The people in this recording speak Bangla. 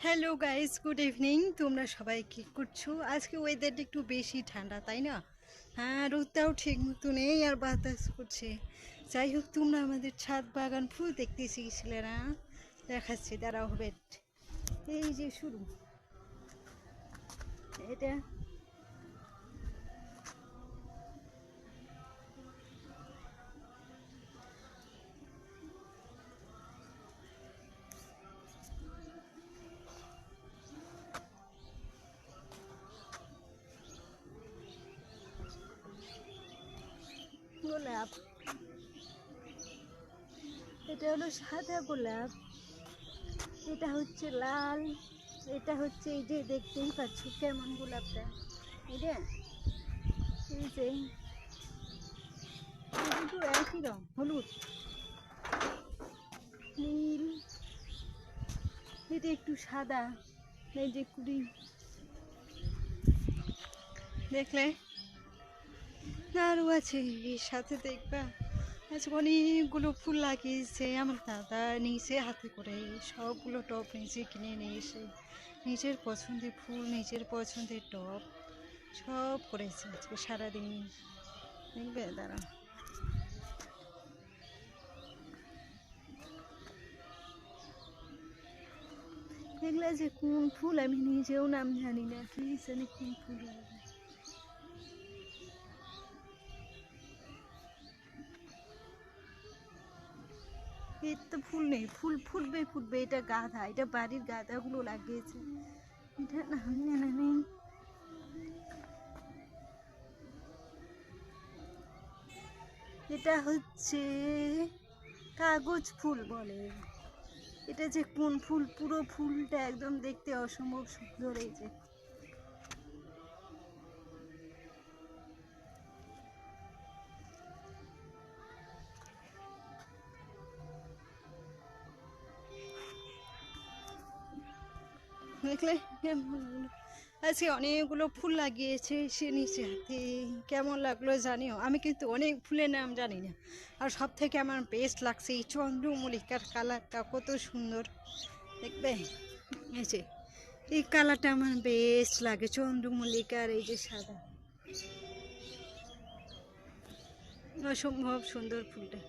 Hello guys, good evening. তোমরা সবাই কী করছো? আজকে ওয়েদারটা একটু বেশি ঠান্ডা, তাই না? হ্যাঁ, রোদটাও ঠিক মতো নেই আর বাতাস করছে। যাই হোক, তোমরা আমাদের ছাদ বাগান ফুল দেখতে শিখেছিলে না? দেখাচ্ছি, দাঁড়াও হবে। এই যে শুরু, এটা গোলাপ, এটা হলো সাদা গোলাপ, এটা হচ্ছে লাল, এটা হচ্ছে এই যে দেখতেই পাচ্ছ কেমন গোলাপটা, এটা এই যে কিন্তু একই রং, হলুদ নীল, এটা একটু সাদা, এই যে কুড়ি দেখলে আরও আছে এর সাথে দেখবা। আচ্ছা, অনেকগুলো ফুল লাগিয়েছে আমার দাদা, নিচে হাতে করে সবগুলো টব নিচে কিনে নিয়ে এসে নিজের পছন্দের ফুল, নিজের পছন্দের টব সব করেছে আজকে সারাদিন। দেখবে দাঁড়া, এগুলো যে কোন ফুল আমি নিজেও নাম জানি না, কি জানি কোন ফুল লাগে। এর তো ফুল নেই, ফুল ফুটবে ফুটবে, এটা গাঁদা, এটা বাড়ির গাঁদাগুলো লাগিয়েছে, এটা নাম জানা নেই। এটা হচ্ছে কাগজ ফুল বলে। এটা যে কোন ফুল, পুরো ফুলটা একদম দেখতে অসম্ভব সুন্দর। এই যে দেখলে আজকে অনেকগুলো ফুল লাগিয়েছে সে নিচে হাতে, কেমন লাগলো জানিও। আমি কিন্তু অনেক ফুলের নাম জানি না, আর সব থেকে আমার বেস্ট লাগছে এই চন্দ্রমল্লিকার কালারটা, কত সুন্দর দেখবে। এই যে এই কালারটা আমার বেস্ট লাগে, চন্দ্রমল্লিকার এই যে সাদা, অসম্ভব সুন্দর ফুলটা।